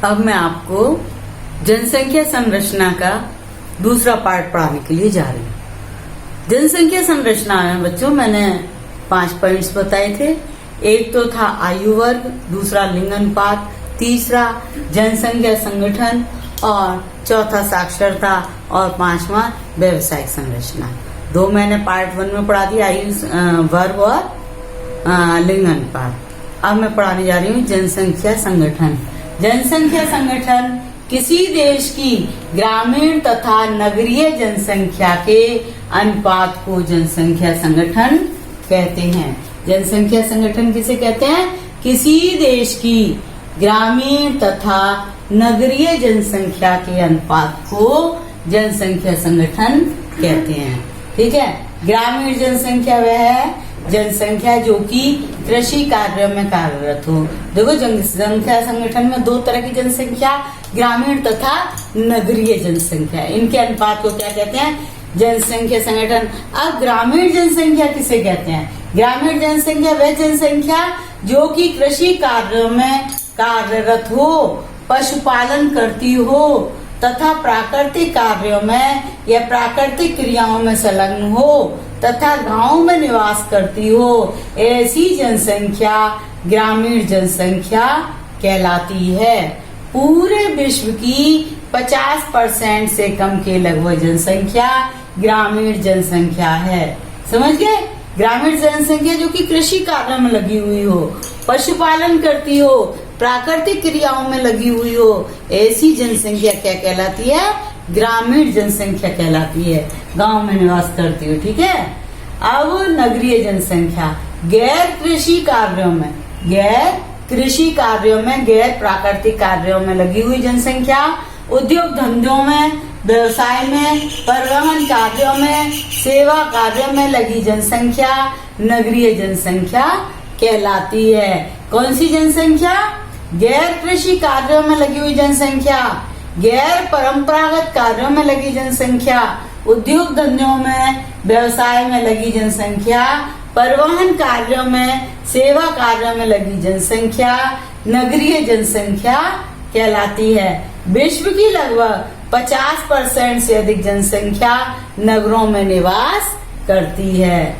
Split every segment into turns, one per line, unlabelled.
अब मैं आपको जनसंख्या संरचना का दूसरा पार्ट पढ़ाने के लिए जा रही हूँ। जनसंख्या संरचना में बच्चों मैंने 5 पॉइंट्स बताए थे। एक तो था आयु वर्ग, दूसरा लिंग अनुपात, तीसरा जनसंख्या संगठन और चौथा साक्षरता और 5वां व्यवसायिक संरचना। 2 मैंने पार्ट 1 में पढ़ा दिया, आयु वर्ग और लिंग अनुपात। अब मैं पढ़ाने जा रही हूँ जनसंख्या संगठन। जनसंख्या संगठन किसी देश की ग्रामीण तथा नगरीय जनसंख्या के अनुपात को जनसंख्या संगठन कहते हैं। जनसंख्या संगठन किसे कहते हैं? किसी देश की ग्रामीण तथा नगरीय जनसंख्या के अनुपात को जनसंख्या संगठन कहते हैं। ठीक है। ग्रामीण जनसंख्या वह है जनसंख्या जो कि कृषि कार्य में कार्यरत हो। देखो, जनसंख्या संगठन में 2 तरह की जनसंख्या, ग्रामीण तथा नगरीय जनसंख्या, इनके अनुपात को क्या कहते हैं? जनसंख्या संगठन। अब ग्रामीण जनसंख्या किसे कहते हैं? ग्रामीण जनसंख्या वह जनसंख्या जो कि कृषि कार्य में कार्यरत हो, पशुपालन करती हो तथा प्राकृतिक कार्यों में या प्राकृतिक क्रियाओं में संलग्न हो तथा गांव में निवास करती हो, ऐसी जनसंख्या ग्रामीण जनसंख्या कहलाती है। पूरे विश्व की 50% से कम के लगभग जनसंख्या ग्रामीण जनसंख्या है। समझ गए? ग्रामीण जनसंख्या जो कि कृषि कार्य में लगी हुई हो, पशुपालन करती हो, प्राकृतिक क्रियाओं में लगी हुई हो, ऐसी जनसंख्या क्या कहलाती है? ग्रामीण जनसंख्या कहलाती है। गांव में निवास करती हो। ठीक है। अब नगरीय जनसंख्या गैर कृषि कार्यों में, गैर प्राकृतिक कार्यों में लगी हुई जनसंख्या, उद्योग धंधों में, व्यवसाय में, परिवहन कार्यों में, सेवा कार्यों में लगी जनसंख्या नगरीय जनसंख्या कहलाती है। कौन सी जनसंख्या? गैर कृषि कार्यों में लगी हुई जनसंख्या, गैर परंपरागत कार्यों में लगी जनसंख्या, उद्योग धंधों में, व्यवसाय में लगी जनसंख्या, परिवहन कार्यों में, सेवा कार्यों में लगी जनसंख्या नगरीय जनसंख्या कहलाती है। विश्व की लगभग 50% से अधिक जनसंख्या नगरों में निवास करती है।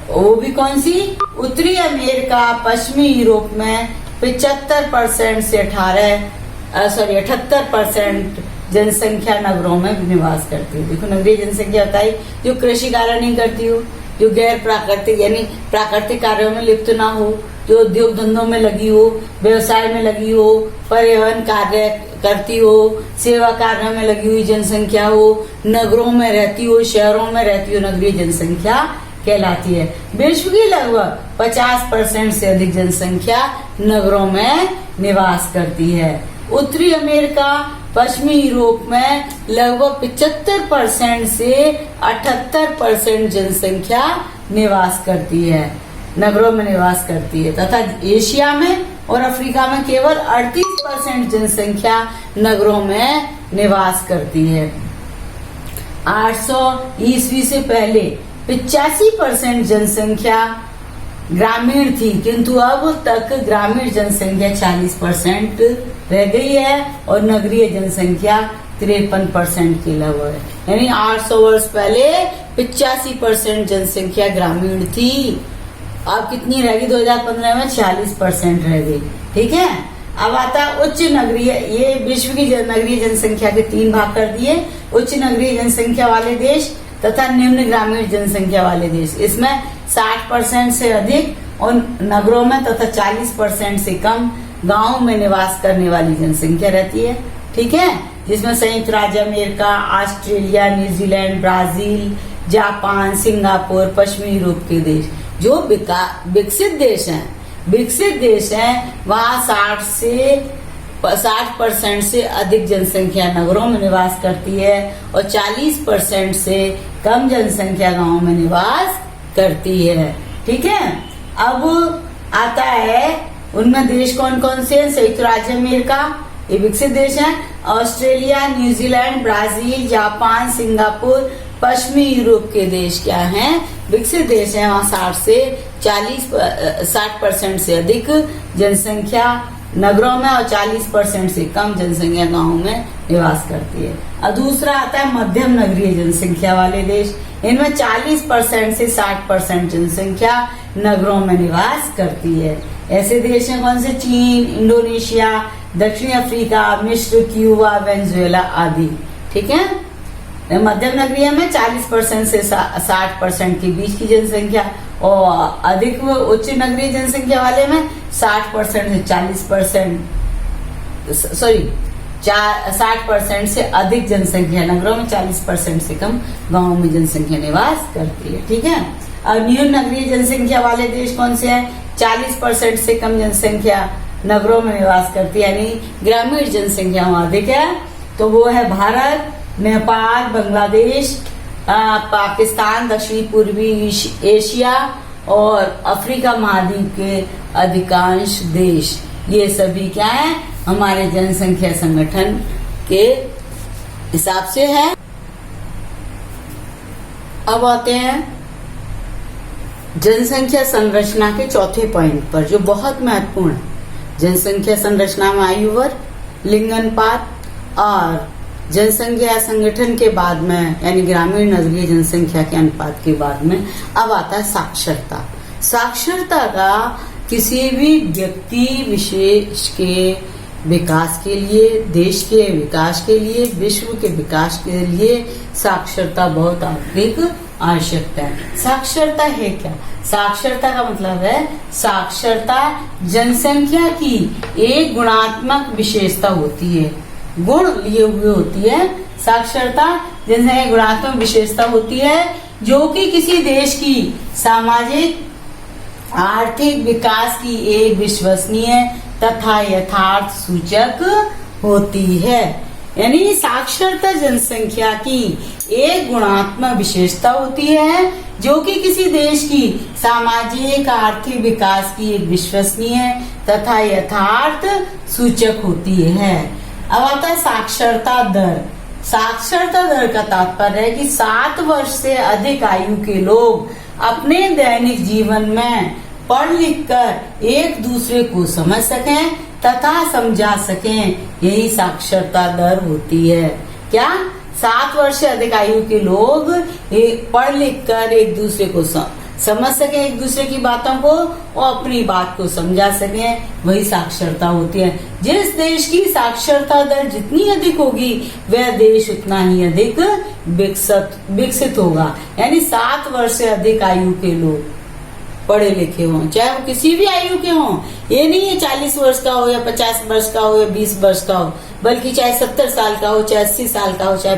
वो भी कौन सी? उत्तरी अमेरिका, पश्चिमी यूरोप में 75% से 78% जनसंख्या नगरों में निवास करती है। देखो, नगरीय जनसंख्या होता है जो कृषि कार्य नहीं करती हो, जो गैर प्राकृतिक यानी प्राकृतिक कार्यों में लिप्त ना हो, जो उद्योग धंधों में लगी हो, व्यवसाय में लगी हो, परिवहन कार्य करती हो, सेवा कार्यों में लगी हुई जनसंख्या हो, नगरों में रहती हो, शहरों में रहती हो, नगरीय जनसंख्या कहलाती है। विश्व की लगभग 50% से अधिक जनसंख्या नगरों में निवास करती है। उत्तरी अमेरिका, पश्चिमी यूरोप में लगभग 75% से 78% जनसंख्या निवास करती है, नगरों में निवास करती है तथा एशिया में और अफ्रीका में केवल 38% जनसंख्या नगरों में निवास करती है। 800 ईस्वी से पहले 85% जनसंख्या ग्रामीण थी, किंतु अब तक ग्रामीण जनसंख्या 40% रह गई है और नगरीय जनसंख्या 53% के लगभग है। यानी 800 वर्ष पहले 85% जनसंख्या ग्रामीण थी, अब कितनी रह गई? 2015 में 40% रह गई। ठीक है। अब आता उच्च नगरीय, ये विश्व की नगरीय जनसंख्या के 3 भाग कर दिए, उच्च नगरीय जनसंख्या वाले देश तथा निम्न ग्रामीण जनसंख्या वाले देश। इसमें 60% से अधिक और नगरों में तथा 40% से कम गांव में निवास करने वाली जनसंख्या रहती है। ठीक है। जिसमें संयुक्त राज्य America, Australia, New Zealand, Brazil, Japan, Singapore, पश्चिमी यूरोप के देश जो विकसित देश हैं, वहाँ 60% से अधिक जनसंख्या नगरों में निवास करती है और 40% से कम जनसंख्या गांवों में निवास करती है। ठीक है। अब आता है उनमें देश कौन कौन से हैं? संयुक्त राज्य अमेरिका, ये विकसित देश हैं, Australia, New Zealand, Brazil, Japan, Singapore, पश्चिमी यूरोप के देश क्या हैं? विकसित देश हैं। वहाँ 60% से अधिक जनसंख्या नगरों में और 40% से कम जनसंख्या गांवों में निवास करती है। और दूसरा आता है मध्यम नगरीय जनसंख्या वाले देश। इनमें 40% से 60% जनसंख्या नगरों में निवास करती है। ऐसे देश हैं कौन से? चीन, इंडोनेशिया, दक्षिण अफ्रीका, मिस्र, क्यूबा, वेनेजुएला आदि। ठीक है। मध्यम नगरीय में 40% से 60% के बीच की जनसंख्या और अधिक उच्च नगरीय जनसंख्या वाले में 60% से 40%, 60% से अधिक जनसंख्या नगरों में, 40% से कम गांवों में जनसंख्या निवास करती है। ठीक है। और न्यून नगरीय जनसंख्या वाले देश कौन से हैं? 40% से कम जनसंख्या नगरों में निवास करती है, यानी ग्रामीण जनसंख्या वहां अधिक है। तो वो है भारत, नेपाल, बांग्लादेश, पाकिस्तान, दक्षिणी पूर्वी एशिया और अफ्रीका महाद्वीप के अधिकांश देश। ये सभी क्या है? हमारे जनसंख्या संगठन के हिसाब से है। अब आते हैं जनसंख्या संरचना के चौथे पॉइंट पर, जो बहुत महत्वपूर्ण है। जनसंख्या संरचना में आयु वर्ग, लिंग अनुपात और जनसंख्या संगठन के बाद में, यानी ग्रामीण नगरीय जनसंख्या के अनुपात के बाद में अब आता है साक्षरता। साक्षरता का किसी भी व्यक्ति विशेष के विकास के लिए, देश के विकास के लिए, विश्व के विकास के लिए साक्षरता बहुत अधिक आवश्यकता है। साक्षरता है क्या? साक्षरता का मतलब है साक्षरता जनसंख्या की एक गुणात्मक विशेषता होती है, गुण लिए हुए होती है। साक्षरता जनसंख्या गुणात्मक विशेषता होती है जो कि किसी देश की सामाजिक आर्थिक विकास की एक विश्वसनीय तथा यथार्थ सूचक होती है। यानी साक्षरता जनसंख्या की एक गुणात्मक विशेषता होती है जो कि किसी देश की सामाजिक आर्थिक विकास की एक विश्वसनीय तथा यथार्थ सूचक होती है। अब आता है साक्षरता दर। साक्षरता दर का तात्पर्य है कि 7 वर्ष से अधिक आयु के लोग अपने दैनिक जीवन में पढ़ लिख कर एक दूसरे को समझ सकें तथा समझा सकें, यही साक्षरता दर होती है। क्या? 7 वर्ष से अधिक आयु के लोग पढ़ लिख कर एक दूसरे को समझ सकें, एक दूसरे की बातों को और अपनी बात को समझा सकें, वही साक्षरता होती है। जिस देश की साक्षरता दर जितनी अधिक होगी वह देश उतना ही अधिक विकसित होगा। यानी 7 वर्ष से अधिक आयु के लोग पढ़े लिखे हों, चाहे वो किसी भी आयु के हों। ये नहीं है 40 वर्ष का हो या 50 वर्ष का हो या 20 वर्ष का हो, बल्कि चाहे 70 साल का हो, चाहे 80 साल का हो, चाहे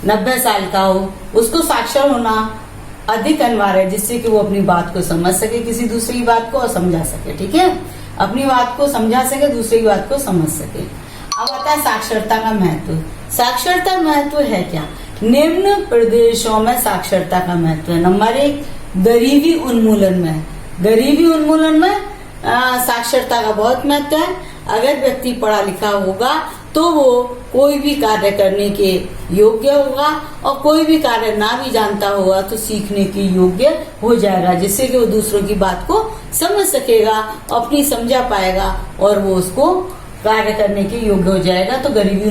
90 साल का हो, उसको साक्षर होना अधिक अनिवार्य है, जिससे कि वो अपनी बात को समझ सके, किसी दूसरे की बात को समझा सके। ठीक है। अपनी बात को समझा सके, दूसरे की बात को समझ सके। अब आता है साक्षरता का महत्व। साक्षरता महत्व है क्या? निम्न प्रदेशों में साक्षरता का महत्व है। नंबर 1, गरीबी उन्मूलन में। गरीबी उन्मूलन में साक्षरता का बहुत महत्व है। अगर व्यक्ति पढ़ा लिखा होगा तो वो कोई भी कार्य करने के योग्य होगा और कोई भी कार्य ना भी जानता होगा तो सीखने के योग्य हो जाएगा, जिससे कि वो दूसरों की बात को समझ सकेगा, अपनी समझा पाएगा और वो उसको कार्य करने के योग्य हो जाएगा। तो गरीबी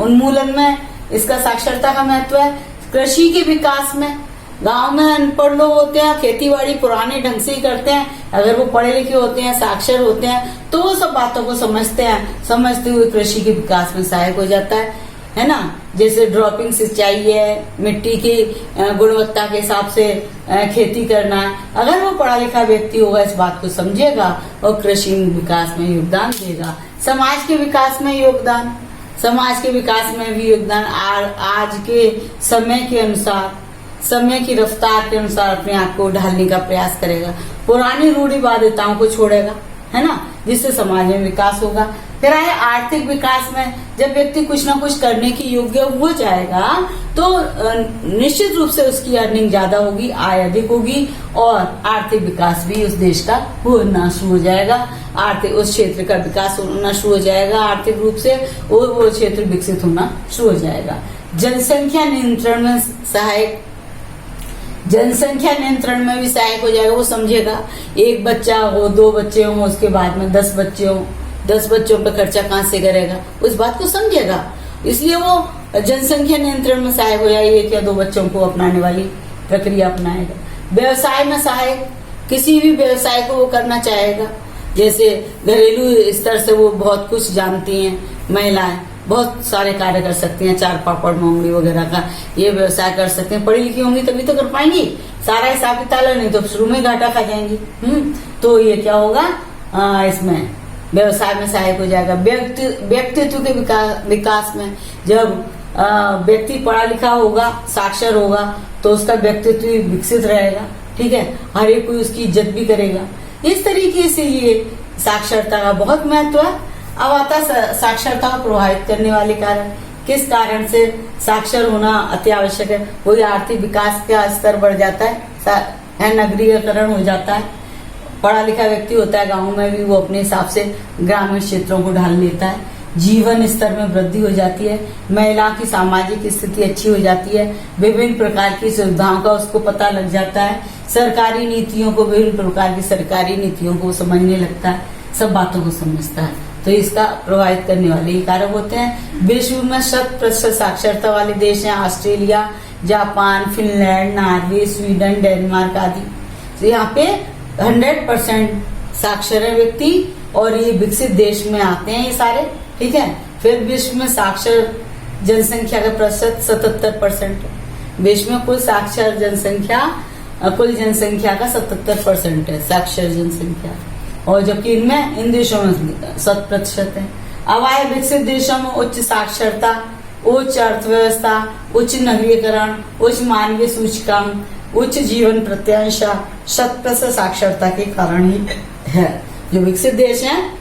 उन्मूलन में इसका साक्षरता का महत्व है। कृषि के विकास में, गांव में अनपढ़ लोग होते हैं, खेती बाड़ी पुराने ढंग से ही करते हैं। अगर वो पढ़े लिखे होते हैं, साक्षर होते हैं, तो वो सब बातों को समझते हैं। समझते हुए कृषि के विकास में सहायक हो जाता है ना। जैसे ड्रॉपिंग सिंचाई है, मिट्टी की गुणवत्ता के हिसाब से खेती करना है। अगर वो पढ़ा लिखा व्यक्ति होगा, इस बात को समझेगा और कृषि विकास में योगदान देगा। समाज के विकास में योगदान, समाज के विकास में भी योगदान आज के समय के अनुसार, समय की रफ्तार के अनुसार अपने आप को ढालने का प्रयास करेगा। पुरानी रूढ़िवादिताओं को छोड़ेगा, है ना, जिससे समाज में विकास होगा। फिर आए आर्थिक विकास में। जब व्यक्ति कुछ ना कुछ करने की योग्य हो जाएगा तो निश्चित रूप से उसकी अर्निंग ज्यादा होगी, आय अधिक होगी और आर्थिक विकास भी उस देश का होना शुरू हो जाएगा। आर्थिक उस क्षेत्र का विकास होना शुरू हो जाएगा आर्थिक रूप से, और वो क्षेत्र विकसित होना शुरू हो जाएगा। जनसंख्या नियंत्रण में सहायक, जनसंख्या नियंत्रण में भी सहायक हो जाएगा। वो समझेगा 1 बच्चा हो, 2 बच्चे हो, उसके बाद में 10 बच्चे हो, 10 बच्चों पे खर्चा कहाँ से करेगा, उस बात को समझेगा। इसलिए वो जनसंख्या नियंत्रण में सहायक हो या 1 या 2 बच्चों को अपनाने वाली प्रक्रिया अपनाएगा। व्यवसाय में सहायक, किसी भी व्यवसाय को वो करना चाहेगा। जैसे घरेलू स्तर से वो बहुत कुछ जानती हैं, महिलाएं बहुत सारे कार्य कर सकती हैं, चार पापड़ मोंगड़ी वगैरह का ये व्यवसाय कर सकते हैं। पढ़ी लिखी होंगी तभी तो कर पाएंगी, सारा हिसाब किताब, नहीं तो शुरू में घाटा खा जाएंगी। तो ये क्या होगा, इसमें व्यवसाय में सहायक हो जाएगा। व्यक्तित्व के विकास में, जब व्यक्ति पढ़ा लिखा होगा, साक्षर होगा, तो उसका व्यक्तित्व विकसित रहेगा। ठीक है, हर एक कोई उसकी इज्जत भी करेगा। इस तरीके से ये साक्षरता का बहुत महत्व है। अब आता है साक्षरता को प्रभावित करने वाले कारण। किस कारण से साक्षर होना अति आवश्यक है? वही आर्थिक विकास का स्तर बढ़ जाता है, नगरीकरण हो जाता है। पढ़ा लिखा व्यक्ति होता है गाँव में भी, वो अपने हिसाब से ग्रामीण क्षेत्रों को ढाल लेता है। जीवन स्तर में वृद्धि हो जाती है, महिलाओं की सामाजिक स्थिति अच्छी हो जाती है, विभिन्न प्रकार की सुविधाओं का उसको पता लग जाता है, सरकारी नीतियों को, विभिन्न प्रकार की सरकारी नीतियों को समझने लगता है, सब बातों को समझता है। तो इसका प्रभावित करने वाले ये कारक होते हैं। विश्व में 100% साक्षरता वाले देश हैं Australia, Japan, Finland, Norway, Sweden, Denmark आदि। तो यहाँ पे 100% साक्षर है व्यक्ति, और ये विकसित देश में आते हैं ये सारे। ठीक है, फिर विश्व में साक्षर जनसंख्या का प्रतिशत 77% है। विश्व में कुल साक्षर जनसंख्या, कुल जनसंख्या का 77% है साक्षर जनसंख्या, और जबकि इनमें इन देशों में 100% है। अब आए विकसित देशों में उच्च साक्षरता, उच्च अर्थव्यवस्था, उच्च नगरीकरण, उच्च मानवीय सूचकांक, उच्च जीवन प्रत्याशा 100% साक्षरता के कारण ही है। जो विकसित देश हैं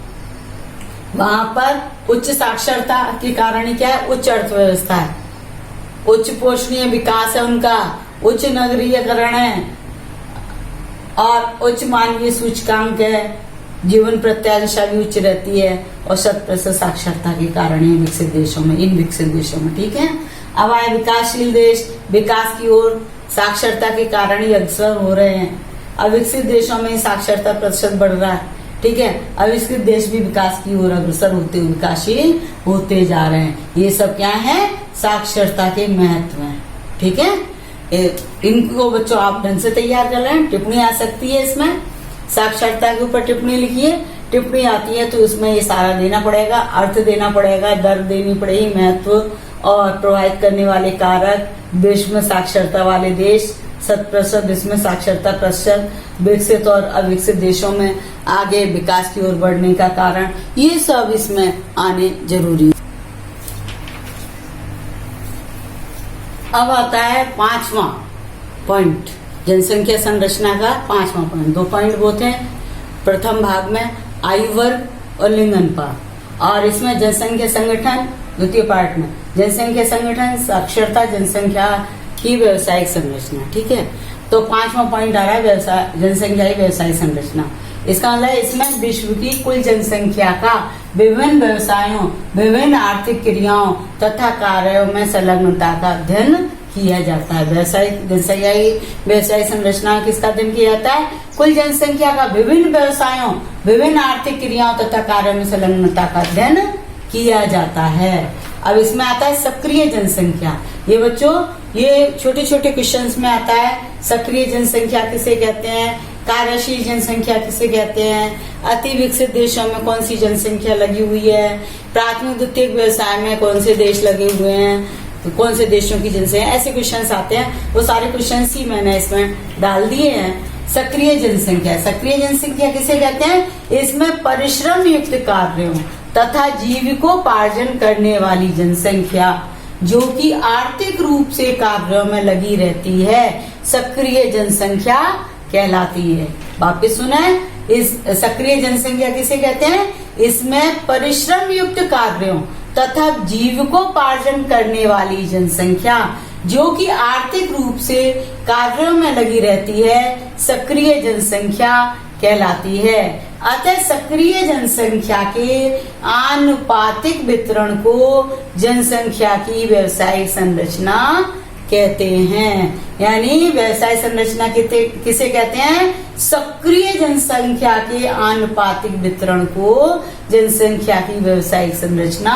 वहां पर उच्च साक्षरता के कारण ही क्या है, उच्च अर्थव्यवस्था है, उच्च पोषणीय विकास है उनका, उच्च नगरीकरण है, और उच्च मानवीय सूचकांक है, जीवन प्रत्याशा भी उच्च रहती है, और 100% साक्षरता के कारण ही विकसित देशों में, इन विकसित देशों में। ठीक है, अब आए विकासशील देश, विकास की ओर साक्षरता के कारण ही अग्रसर हो रहे हैं। अब विकसित देशों में साक्षरता प्रतिशत बढ़ रहा है। ठीक है, अब इसके देश भी विकास की ओर अग्रसर होते, विकासशील होते जा रहे हैं। ये सब क्या है, साक्षरता के महत्व हैं। ठीक है, इनको बच्चों आप ढंग से तैयार कर लें। टिप्पणी आ सकती है इसमें, साक्षरता के ऊपर टिप्पणी लिखिए। टिप्पणी आती है तो उसमें ये सारा देना पड़ेगा, अर्थ देना पड़ेगा, दर देनी पड़ेगी, महत्व और प्रभावित करने वाले कारक, विश्व में साक्षरता वाले देश 100%, विश्व में साक्षरता प्रतिशत, विकसित और अविकसित देशों में आगे विकास की ओर बढ़ने का कारण, ये सब इसमें आने जरूरी है। अब आता है 5वां पॉइंट, जनसंख्या संरचना का 5वां पॉइंट। 2 पॉइंट होते हैं, प्रथम भाग में आयु वर्ग और लिंग अनुपात, और इसमें जनसंख्या संगठन, द्वितीय पार्ट में जनसंख्या संगठन, साक्षरता, जनसंख्या की व्यवसायिक संरचना। ठीक है, तो 5वां पॉइंट आ रहा है व्यवसाय, जनसंख्या की व्यवसायिक संरचना। इसका मतलब इसमें विश्व की कुल जनसंख्या का विभिन्न व्यवसायों, विभिन्न आर्थिक क्रियाओं तथा कार्यों में संलग्नता का अध्ययन किया जाता है। व्यवसायिक संरचना किसका अध्ययन किया जाता है? कुल जनसंख्या का विभिन्न व्यवसायों, विभिन्न आर्थिक क्रियाओं तथा कार्यों में संलग्नता का अध्ययन किया जाता है। अब इसमें आता है सक्रिय जनसंख्या। ये बच्चों, ये छोटे छोटे क्वेश्चंस में आता है। सक्रिय जनसंख्या किसे कहते हैं, कार्यशील जनसंख्या किसे कहते हैं, अति विकसित देशों में कौन सी जनसंख्या लगी हुई है, प्राथमिक द्वितीयक व्यवसाय में कौन से देश लगे हुए हैं, तो कौन से देशों की जनसंख्या, ऐसे क्वेश्चंस आते हैं। वो सारे क्वेश्चंस ही मैंने इसमें डाल दिए हैं। सक्रिय जनसंख्या, सक्रिय जनसंख्या किसे कहते हैं? इसमें परिश्रम युक्त कार्यों तथा जीविकोपार्जन करने वाली जनसंख्या जो कि आर्थिक रूप से कार्यों में लगी रहती है, सक्रिय जनसंख्या कहलाती है। वापिस सुना, इस सक्रिय जनसंख्या किसे कहते हैं? इसमें परिश्रम युक्त कार्यों तथा जीविकोपार्जन करने वाली जनसंख्या जो कि आर्थिक रूप से कार्यों में लगी रहती है, सक्रिय जनसंख्या कहलाती है। अतः सक्रिय जनसंख्या के आनुपातिक वितरण को जनसंख्या की व्यवसायिक संरचना कहते हैं। यानी व्यवसाय संरचना किसे कहते हैं? सक्रिय जनसंख्या के आनुपातिक वितरण को जनसंख्या की व्यवसायिक संरचना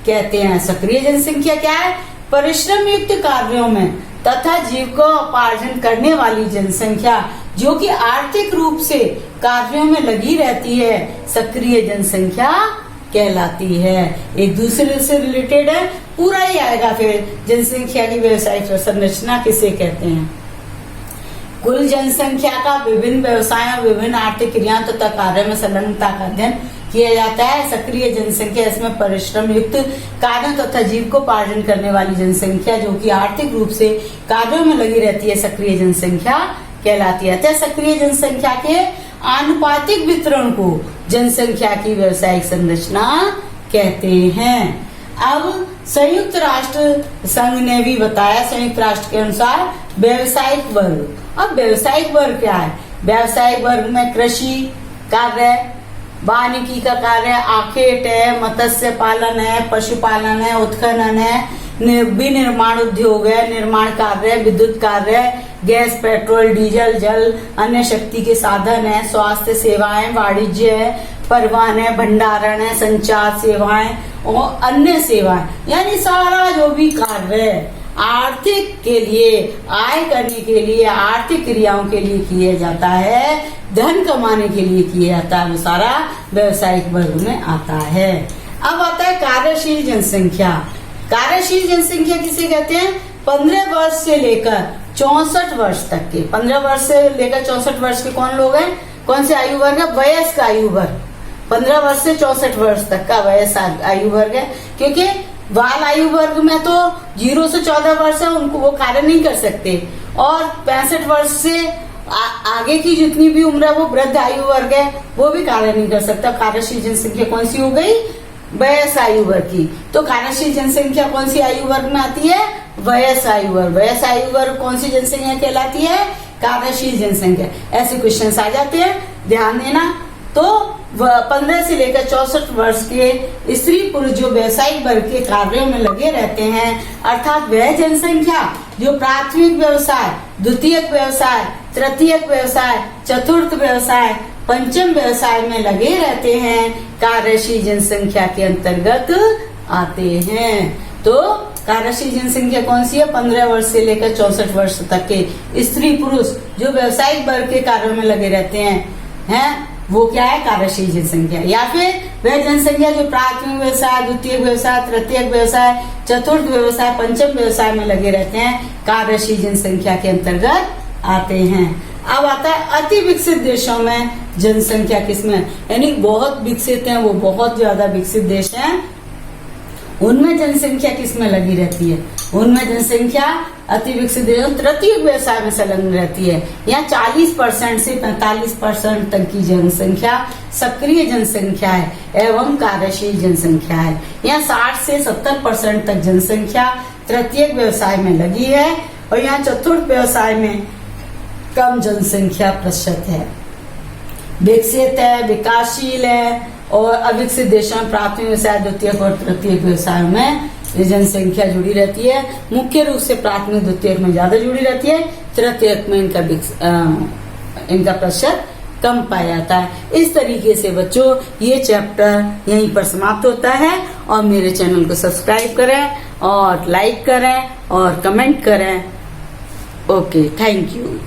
कहते हैं। सक्रिय जनसंख्या क्या है? परिश्रम युक्त कार्यों में तथा जीविकोपार्जन करने वाली जनसंख्या जो कि आर्थिक रूप से कार्यों में लगी रहती है, सक्रिय जनसंख्या कहलाती है। एक दूसरे से रिलेटेड है, पूरा ही आएगा। फिर जनसंख्या की व्यवसायिक संरचना किसे कहते हैं? कुल जनसंख्या का विभिन्न व्यवसायों, विभिन्न आर्थिक क्रियाओं तथा कार्यों में संलग्नता का अध्ययन किया जाता है। सक्रिय जनसंख्या इसमें परिश्रम युक्त कार्यों तथा जीविकोपार्जन करने वाली जनसंख्या जो कि आर्थिक रूप से कार्यों में लगी रहती है, सक्रिय जनसंख्या कहलाती है। अतः सक्रिय जनसंख्या के आनुपातिक वितरण को जनसंख्या की व्यवसायिक संरचना कहते हैं। अब संयुक्त राष्ट्र संघ ने भी बताया, संयुक्त राष्ट्र के अनुसार व्यावसायिक वर्ग। अब व्यावसायिक वर्ग क्या है? व्यावसायिक वर्ग में कृषि कार्य, वानिकी का कार्य, आखेट है, मत्स्य पालन है, पशुपालन है, उत्खनन है, विनिर्माण उद्योग है, निर्माण कार्य, विद्युत कार्य, गैस, पेट्रोल, डीजल, जल, अन्य शक्ति के साधन है, स्वास्थ्य सेवाएं, वाणिज्य है, परिवहन है, भंडारण है, संचार सेवाएं और अन्य सेवाएं। यानी सारा जो भी कार्य है आर्थिक के लिए, आय करने के लिए, आर्थिक क्रियाओं के लिए किया जाता है, धन कमाने के लिए किया जाता है, वो सारा व्यवसायिक वर्ग में आता है। अब आता है कार्यशील जनसंख्या। कार्यशील जनसंख्या किसे कहते हैं? 15 वर्ष से लेकर 64 वर्ष तक के, 15 वर्ष से लेकर 64 वर्ष के कौन लोग हैं? कौन से आयु वर्ग है? वयस्क आयु वर्ग। 15 वर्ष से 64 वर्ष तक का वयस्क आयु वर्ग है, क्योंकि बाल आयु वर्ग में तो 0 से 14 वर्ष है, उनको वो कार्य नहीं कर सकते। और 65 वर्ष से आगे की जितनी भी उम्र है वो वृद्ध आयु वर्ग है, वो भी कार्य नहीं कर सकता। कार्यशील जनसंख्या कौन सी हो गई? वयस्क आयु वर्ग की। तो कार्यशील जनसंख्या कौन सी आयु वर्ग में आती है? वयस्क आयु वर्ग। वयस्क आयु वर्ग कौन सी जनसंख्या कहलाती है? कार्यशील जनसंख्या। ऐसे क्वेश्चन आ जाते हैं, ध्यान देना। तो 15 से लेकर 64 वर्ष के स्त्री पुरुष जो व्यवसायिक वर्ग के कार्यों में लगे रहते हैं, अर्थात वह जनसंख्या जो प्राथमिक व्यवसाय, द्वितीयक व्यवसाय, तृतीयक व्यवसाय, चतुर्थ व्यवसाय, पंचम व्यवसाय में लगे रहते हैं, कार्यशील जनसंख्या के अंतर्गत आते हैं। तो कार्यशील जनसंख्या कौन सी है? 15 वर्ष से लेकर 64 वर्ष तक के स्त्री पुरुष जो व्यवसायिक वर्ग के कार्यों में लगे रहते हैं, वो क्या है? कार्यशील जनसंख्या। या फिर वह जनसंख्या जो प्राथमिक व्यवसाय, द्वितीय व्यवसाय, तृतीय व्यवसाय, चतुर्थ व्यवसाय, पंचम व्यवसाय में लगे रहते हैं, कार्यशील जनसंख्या के अंतर्गत आते हैं। अब आता है अति विकसित देशों में जनसंख्या किसमें? यानी बहुत विकसित हैं, वो बहुत ज्यादा विकसित देश हैं, उनमें जनसंख्या किसमें लगी रहती है? उनमें जनसंख्या अति विकसित देशों तृतीय व्यवसाय में संलग्न रहती है। यहाँ 40% से 45% तक की जनसंख्या सक्रिय जनसंख्या है एवं कार्यशील जनसंख्या है। यहाँ 60 से 70% तक जनसंख्या तृतीय व्यवसाय में लगी है और यहाँ चतुर्थ व्यवसाय में कम जनसंख्या प्रतिशत है। विकसित है, विकासशील है और अविकसित देशों में प्राथमिक व्यवसाय, द्वितीय और तृतीय व्यवसाय में जनसंख्या जुड़ी रहती है। मुख्य रूप से प्राथमिक द्वितीय में ज्यादा जुड़ी रहती है, तृतीय में इनका प्रतिशत कम पाया जाता है। इस तरीके से बच्चों ये चैप्टर यहीं पर समाप्त होता है और मेरे चैनल को सब्सक्राइब करें और लाइक करें और कमेंट करें। Okay, thank you.